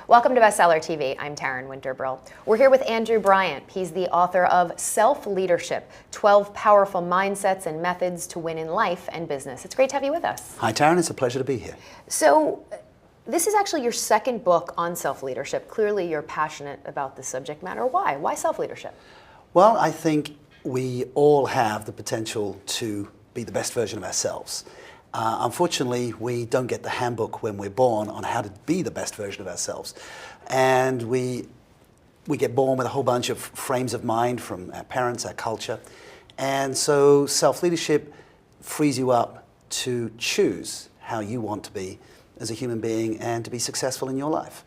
Welcome to Bestseller TV. I'm Taryn Winterbrill. We're here with Andrew Bryant. He's the author of Self-Leadership, 12 Powerful Mindsets and Methods to Win in Life and Business. It's great to have you with us. Hi, Taryn. It's a pleasure to be here. So, this is actually your second book on self-leadership. Clearly, you're passionate about the subject matter. Why? Why self-leadership? Well, I think we all have the potential to be the best version of ourselves. Unfortunately, we don't get the handbook when we're born on how to be the best version of ourselves. And we get born with a whole bunch of frames of mind from our parents, our culture. And so self-leadership frees you up to choose how you want to be as a human being and to be successful in your life.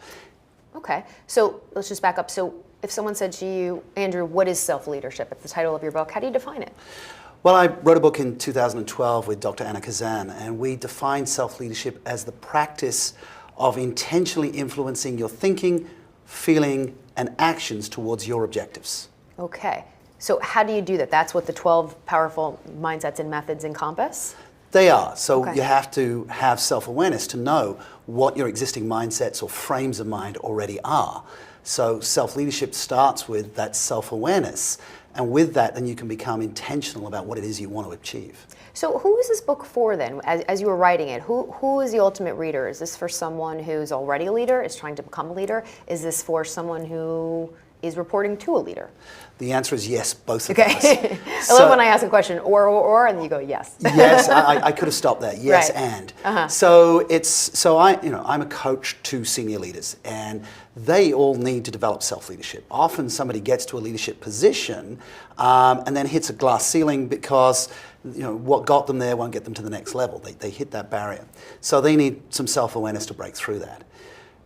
Okay, so let's just back up. So if someone said to you, Andrew, what is self-leadership? It's the title of your book. How do you define it? Well, I wrote a book in 2012 with Dr. Anna Kazan, and we defined self-leadership as the practice of intentionally influencing your thinking, feeling, and actions towards your objectives. Okay, so how do you do that? That's what the 12 powerful mindsets and methods encompass? They are. So Okay. You have to have self-awareness to know what your existing mindsets or frames of mind already are. So self-leadership starts with that self-awareness. And with that, then you can become intentional about what it is you want to achieve. So who is this book for then, as you were writing it? Who is the ultimate reader? Is this for someone who's already a leader, is trying to become a leader? Is this for someone who is reporting to a leader? The answer is yes, both of Okay. those. I love when I ask a question, or, and you go, yes. Yes, I could have stopped there. Yes, Right. and. Uh-huh. So I'm a coach to senior leaders, and they all need to develop self-leadership. Often somebody gets to a leadership position and then hits a glass ceiling because what got them there won't get them to the next level. They hit that barrier. So they need some self-awareness to break through that.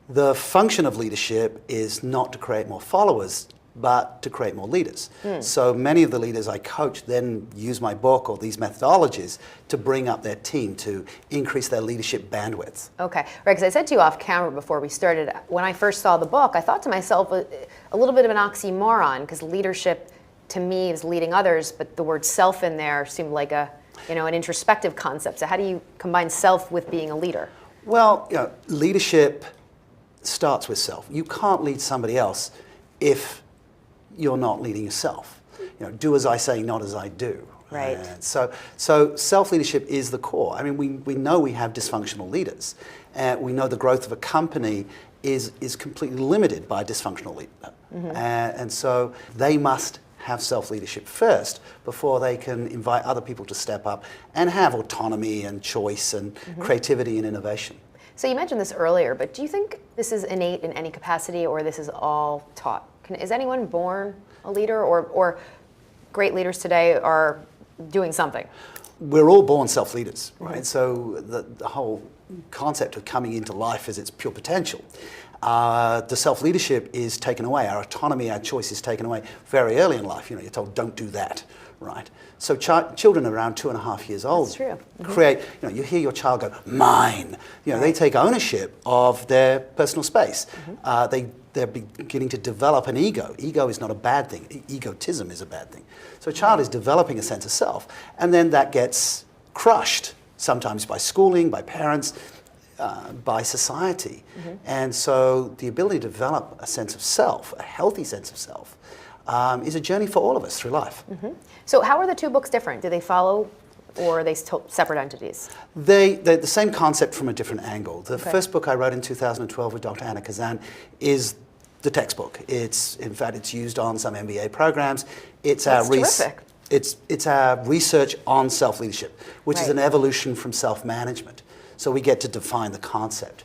The function of leadership is not to create more followers, but to create more leaders. So many of the leaders I coach then use my book or these methodologies to bring up their team, to increase their leadership bandwidth. Okay, right, because I said to you off camera before we started, when I first saw the book, I thought to myself a little bit of an oxymoron, because leadership to me is leading others, but the word self in there seemed like an introspective concept. So how do you combine self with being a leader? Well, leadership starts with self. You can't lead somebody else if you're not leading yourself. Do as I say, not as I do. Right. And so self-leadership is the core. I mean, we know we have dysfunctional leaders. We know the growth of a company is completely limited by a dysfunctional leader. Mm-hmm. And so they must have self-leadership first before they can invite other people to step up and have autonomy and choice and creativity and innovation. So you mentioned this earlier, but do you think this is innate in any capacity, or this is all taught? Is anyone born a leader, or great leaders today are doing something? We're all born self-leaders, right? So the whole concept of coming into life is its pure potential. The self-leadership is taken away. Our autonomy, our choice is taken away very early in life. You're told, don't do that, right? So children around 2.5 years old create, you hear your child go, mine. They take ownership of their personal space. They're beginning to develop an ego. Ego is not a bad thing. Egotism is a bad thing. So a child is developing a sense of self, and then that gets crushed, sometimes by schooling, by parents, by society. And so the ability to develop a sense of self, a healthy sense of self, is a journey for all of us through life. So how are the two books different? Do they follow, or are they separate entities? They're the same concept from a different angle. The first book I wrote in 2012 with Dr. Anna Kazan is the textbook. In fact, it's used on some MBA programs. It's our research on self-leadership, which is an evolution from self-management. So we get to define the concept.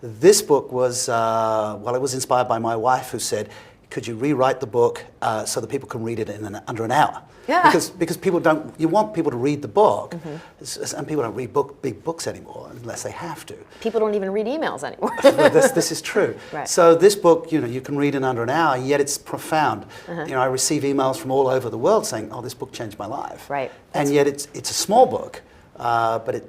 This book was, it was inspired by my wife, who said, could you rewrite the book so that people can read it in under an hour? Yeah. Because people don't, you want people to read the book, and people don't read big books anymore unless they have to. People don't even read emails anymore. This is true. Right. So this book, you can read in under an hour, yet it's profound. I receive emails from all over the world saying, oh, this book changed my life. Right. And yet it's a small book, but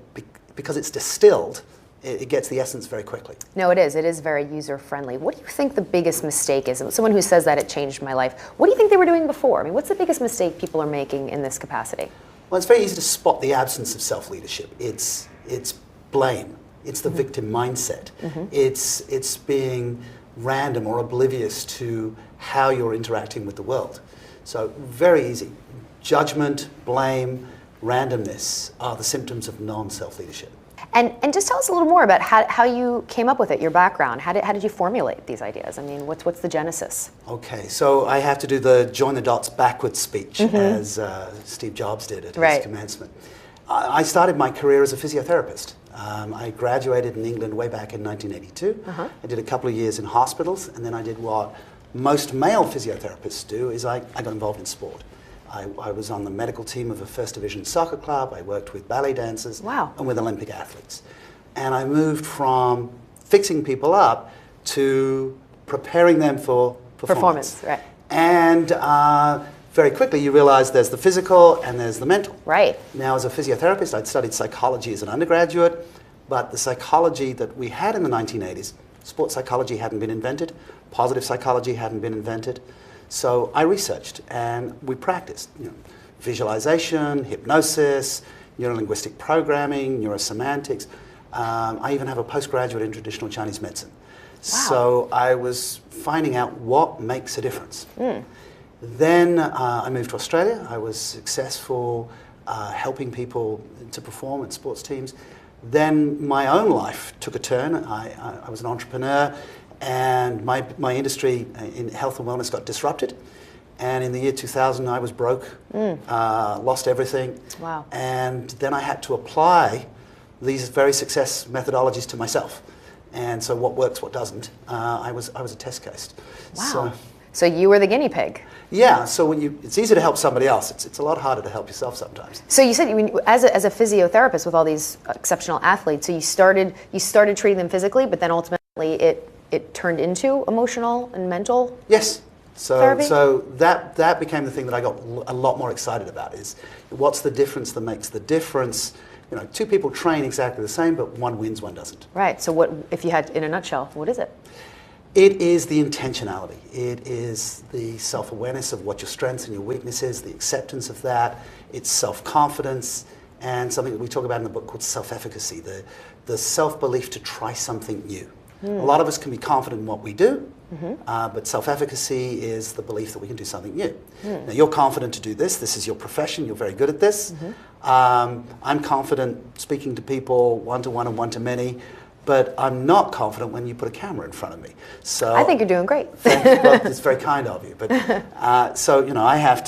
because it's distilled, it gets the essence very quickly. No, it is. It is very user-friendly. What do you think the biggest mistake is? Someone who says that it changed my life. What do you think they were doing before? I mean, what's the biggest mistake people are making in this capacity? Well, it's very easy to spot the absence of self-leadership. It's blame. It's the victim mindset. It's being random or oblivious to how you're interacting with the world. So very easy. Judgment, blame, randomness are the symptoms of non-self-leadership. And just tell us a little more about how you came up with it, your background. How did you formulate these ideas? I mean, what's the genesis? Okay, so I have to do the join the dots backwards speech, as Steve Jobs did at his commencement. I started my career as a physiotherapist. I graduated in England way back in 1982. I did a couple of years in hospitals, and then I did what most male physiotherapists do, is I got involved in sport. I was on the medical team of a first division soccer club. I worked with ballet dancers and with Olympic athletes. And I moved from fixing people up to preparing them for performance. Right. And very quickly you realize there's the physical and there's the mental. Right. Now, as a physiotherapist, I'd studied psychology as an undergraduate, but the psychology that we had in the 1980s, sports psychology hadn't been invented, positive psychology hadn't been invented. So I researched and we practiced, visualization, hypnosis, neurolinguistic programming, neurosemantics. I even have a postgraduate in traditional Chinese medicine. So I was finding out what makes a difference. Then I moved to Australia. I was successful helping people to perform in sports teams. Then my own life took a turn. I was an entrepreneur. And my industry in health and wellness got disrupted. And in the year 2000, I was broke, lost everything. Wow. And then I had to apply these very success methodologies to myself. And so what works, what doesn't. I was a test case. Wow. So you were the guinea pig. Yeah, so it's easy to help somebody else. It's a lot harder to help yourself sometimes. So you said as a physiotherapist with all these exceptional athletes, so you started treating them physically, but then ultimately it turned into emotional and mental? Yes. Therapy? So that became the thing that I got a lot more excited about, is what's the difference that makes the difference? Two people train exactly the same, but one wins, one doesn't. Right. So what, if you had, in a nutshell, what is it? It is the intentionality. It is the self-awareness of what your strengths and your weaknesses, the acceptance of that. It's self-confidence, and something that we talk about in the book called self-efficacy, the self-belief to try something new. A lot of us can be confident in what we do, but self-efficacy is the belief that we can do something new. Now, you're confident to do this. This is your profession. You're very good at this. I'm confident speaking to people one-to-one and one-to-many, but I'm not confident when you put a camera in front of me. So I think you're doing great. Well, it's very kind of you. But so I have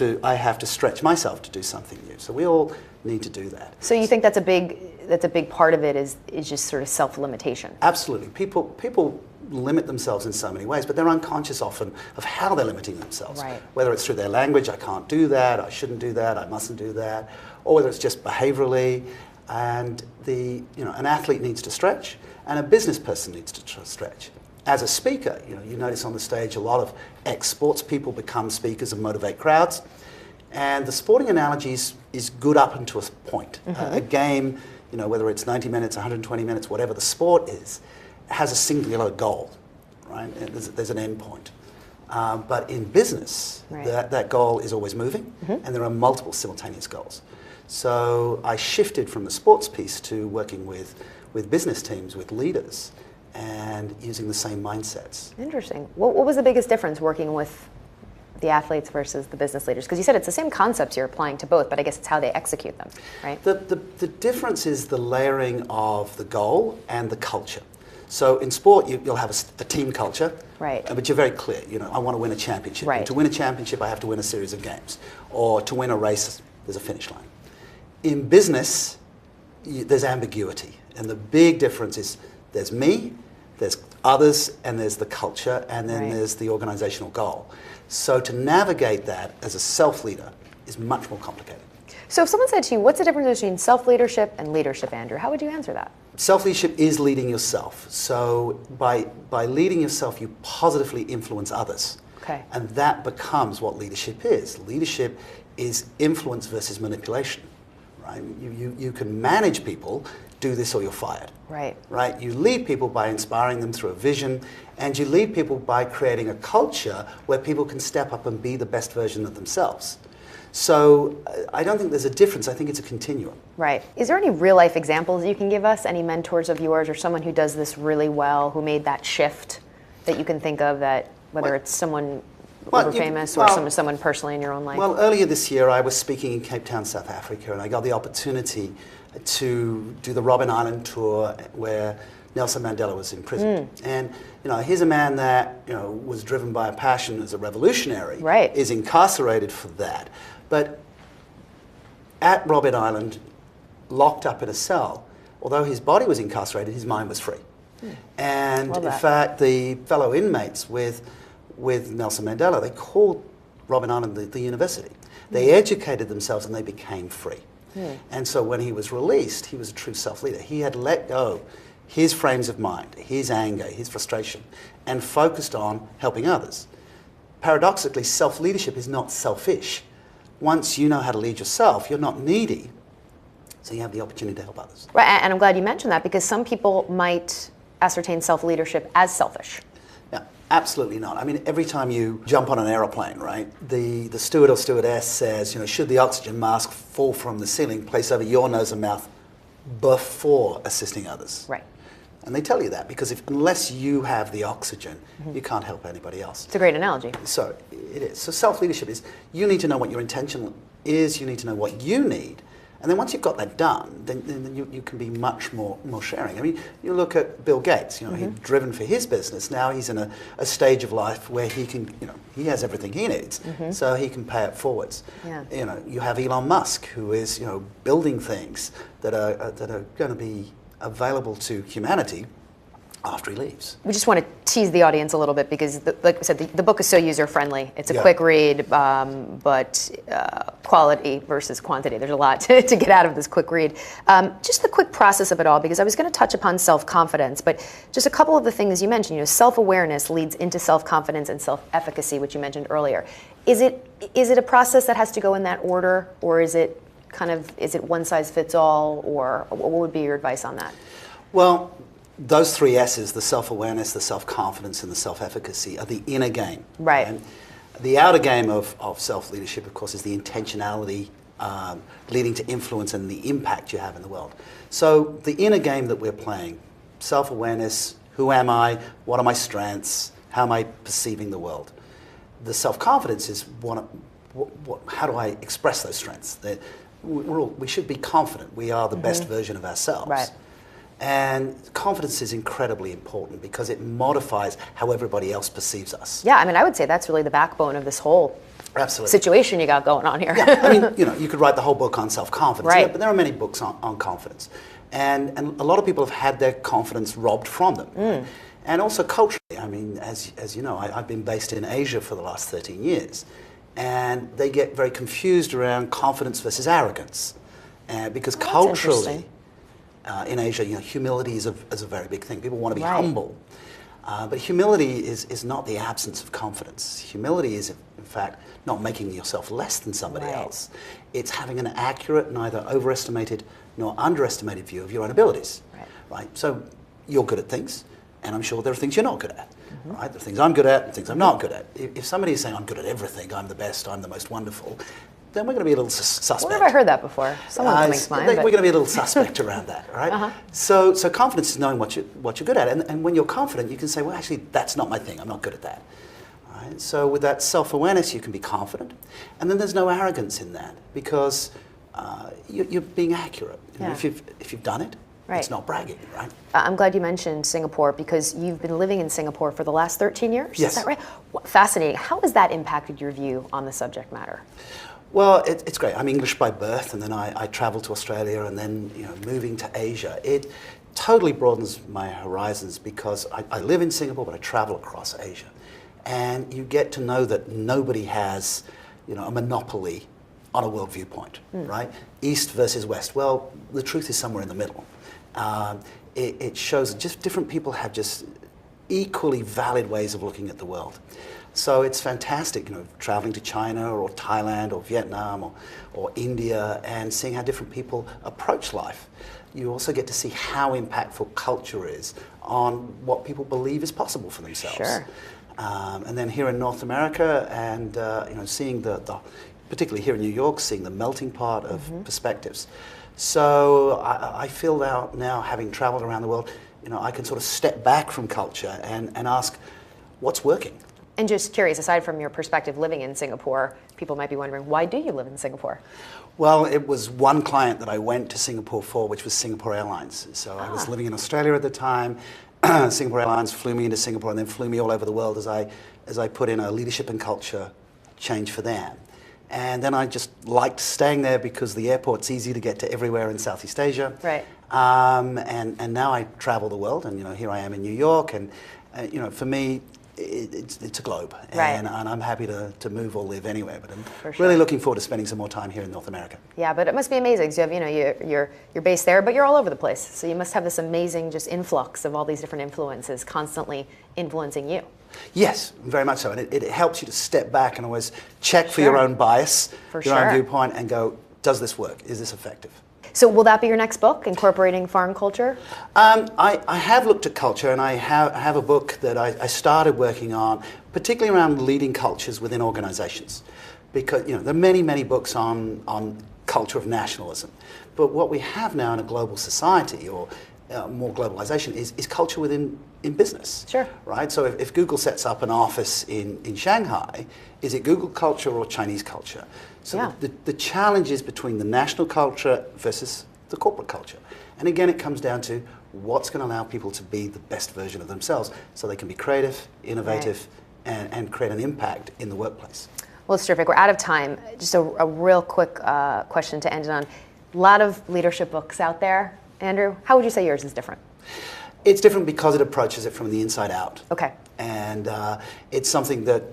to stretch myself to do something new. So we all need to do that. So you think that's a big part of it is just sort of self-limitation? Absolutely. People limit themselves in so many ways, but they're unconscious often of how they're limiting themselves. Right. Whether it's through their language, I can't do that, I shouldn't do that, I mustn't do that, or whether it's just behaviorally. And an athlete needs to stretch, and a business person needs to stretch. As a speaker, you notice on the stage a lot of ex-sports people become speakers and motivate crowds. And the sporting analogy is good up until a point. A game, whether it's 90 minutes, 120 minutes, whatever the sport is, has a singular goal, right? There's an end point. But in business, that goal is always moving, and there are multiple simultaneous goals. So I shifted from the sports piece to working with business teams, with leaders, and using the same mindsets. Interesting. What was the biggest difference working with the athletes versus the business leaders? Because you said it's the same concepts you're applying to both, but I guess it's how they execute them, right? The difference is the layering of the goal and the culture. So in sport, you'll have a team culture, right? But you're very clear. I want to win a championship. Right. And to win a championship, I have to win a series of games, or to win a race, there's a finish line. In business, there's ambiguity, and the big difference is there's me, there's others, and there's the culture, and then there's the organizational goal. So to navigate that as a self-leader is much more complicated. So if someone said to you, what's the difference between self-leadership and leadership, Andrew? How would you answer that? Self-leadership is leading yourself. So by leading yourself, you positively influence others. Okay. And that becomes what leadership is. Leadership is influence versus manipulation. Right? You can manage people, do this or you're fired. Right. Right? You lead people by inspiring them through a vision, and you lead people by creating a culture where people can step up and be the best version of themselves. So I don't think there's a difference. I think it's a continuum. Right. Is there any real life examples you can give us? Any mentors of yours or someone who does this really well, who made that shift that you can think of that, whether Well- it's someone Well, uber you- famous well- or someone personally in your own life? Well, earlier this year, I was speaking in Cape Town, South Africa, and I got the opportunity to do the Robben Island tour where Nelson Mandela was imprisoned. And, here's a man that, was driven by a passion as a revolutionary, Right. is incarcerated for that. But at Robben Island, locked up in a cell, although his body was incarcerated, his mind was free. And Love in that. fact, the fellow inmates with Nelson Mandela, they called Robben Island the university. They educated themselves and they became free. And so when he was released, he was a true self-leader. He had let go his frames of mind, his anger, his frustration, and focused on helping others. Paradoxically, self-leadership is not selfish. Once you know how to lead yourself, you're not needy, so you have the opportunity to help others. Right, and I'm glad you mentioned that because some people might ascertain self-leadership as selfish. Yeah, absolutely not. I mean, every time you jump on an aeroplane, right, the steward or stewardess says, should the oxygen mask fall from the ceiling, place over your nose and mouth before assisting others. Right. And they tell you that because unless you have the oxygen, you can't help anybody else. It's a great analogy. So it is. So self-leadership is, you need to know what your intention is, you need to know what you need. And then once you've got that done, then you can be much more sharing. I mean, you look at Bill Gates, he's driven for his business. Now he's in a stage of life where he can, he has everything he needs, so he can pay it forwards. Yeah. You have Elon Musk, who is, building things that are going to be available to humanity after he leaves. We just want to tease the audience a little bit because, like I said, the book is so user-friendly. It's a Yeah. quick read, but quality versus quantity. There's a lot to get out of this quick read. Just the quick process of it all, because I was going to touch upon self-confidence, but just a couple of the things you mentioned. Self-awareness leads into self-confidence and self-efficacy, which you mentioned earlier. Is it a process that has to go in that order, or is it one size fits all, or what would be your advice on that? Well, those three S's, the self-awareness, the self-confidence, and the self-efficacy, are the inner game. Right. And the outer game of self-leadership, of course, is the intentionality leading to influence and the impact you have in the world. So the inner game that we're playing, self-awareness, who am I, what are my strengths, how am I perceiving the world? The self-confidence is how do I express those strengths? We should be confident. We are the best version of ourselves. Right. And confidence is incredibly important because it modifies how everybody else perceives us. Yeah, I mean, I would say that's really the backbone of this whole Absolutely. situation you got going on here. Yeah, I mean, you could write the whole book on self-confidence, Right. but there are many books on confidence. And a lot of people have had their confidence robbed from them. And also culturally, I mean, as you know, I've been based in Asia for the last 13 years. And they get very confused around confidence versus arrogance. Because culturally, interesting. in Asia, humility is a very big thing. People want to be Right. humble. But humility is not the absence of confidence. Humility is, in fact, not making yourself less than somebody Right. else. It's having an accurate, neither overestimated nor underestimated view of your own abilities. Right? So you're good at things, and I'm sure there are things you're not good at. Right? There are things I'm good at and things I'm not good at. If somebody is saying, I'm good at everything, I'm the best, I'm the most wonderful, then we're going to be a little suspect. Where have I heard that before? Someone comes to mind. We're going to be a little suspect around that, right? So confidence is knowing what you're good at, and when you're confident, you can say, well, actually, that's not my thing. I'm not good at that. Right? So with that self-awareness, you can be confident, and then there's no arrogance in that because you're being accurate. Yeah. If you've done it, Right. it's not bragging, right? I'm glad you mentioned Singapore because you've been living in Singapore for the last 13 years. Yes. Is that right? Fascinating. How has that impacted your view on the subject matter? Well, it's great. I'm English by birth, and then I traveled to Australia, and then moving to Asia. It totally broadens my horizons because I live in Singapore, but I travel across Asia, and you get to know that nobody has, a monopoly on a world viewpoint, right? East versus West. Well, the truth is somewhere in the middle. It shows just different people have just equally valid ways of looking at the world. So it's fantastic, traveling to China or Thailand or Vietnam or India and seeing how different people approach life. You also get to see how impactful culture is on what people believe is possible for themselves. Sure. And then here in North America and seeing particularly here in New York, seeing the melting pot of perspectives. So I feel now having traveled around the world, I can sort of step back from culture and ask, what's working. And just curious, aside from your perspective living in Singapore, people might be wondering, why do you live in Singapore? Well, it was one client that I went to Singapore for, which was Singapore Airlines. So I was living in Australia at the time. Singapore Airlines flew me into Singapore and then flew me all over the world as I put in a leadership and culture change for them. And then I just liked staying there because the airport's easy to get to everywhere in Southeast Asia. Right. And now I travel the world, and here I am in New York, and for me, it's a globe, Right. and I'm happy to move or live anywhere. But I'm For sure. really looking forward to spending some more time here in North America. Yeah, but it must be amazing. So you have, you're based there, but you're all over the place. So you must have this amazing just influx of all these different influences constantly influencing you. Yes, very much so, and it helps you to step back and always check for your Sure. own bias, For your sure. own viewpoint, and go, does this work? Is this effective? So will that be your next book, incorporating foreign culture? I have looked at culture, and I have a book that I started working on, particularly around leading cultures within organizations. Because there are many, many books on culture of nationalism. But what we have now in a global society, or more globalization, is culture within business. Sure. Right? So if Google sets up an office in Shanghai, is it Google culture or Chinese culture? So Yeah. the challenge is between the national culture versus the corporate culture. And again, it comes down to what's going to allow people to be the best version of themselves so they can be creative, innovative, and create an impact in the workplace. Well, it's terrific. We're out of time. Just a real quick question to end it on. A lot of leadership books out there. Andrew, how would you say yours is different? It's different because it approaches it from the inside out. Okay. And it's something that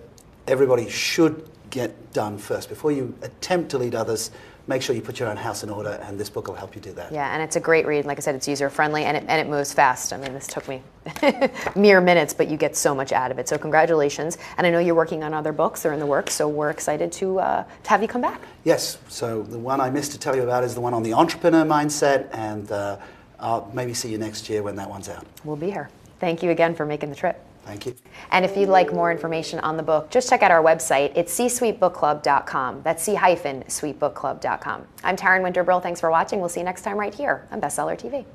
everybody should get done first. Before you attempt to lead others, make sure you put your own house in order, and this book will help you do that. Yeah, and it's a great read. Like I said, it's user-friendly, and it moves fast. I mean, this took me mere minutes, but you get so much out of it. So congratulations. And I know you're working on other books. They're in the works, so we're excited to have you come back. Yes, so the one I missed to tell you about is the one on the entrepreneur mindset, and I'll maybe see you next year when that one's out. We'll be here. Thank you again for making the trip. Thank you. And if you'd like more information on the book, just check out our website. It's c-suitebookclub.com. That's c-suitebookclub.com. I'm Taryn Winterbrill. Thanks for watching. We'll see you next time right here on Bestseller TV.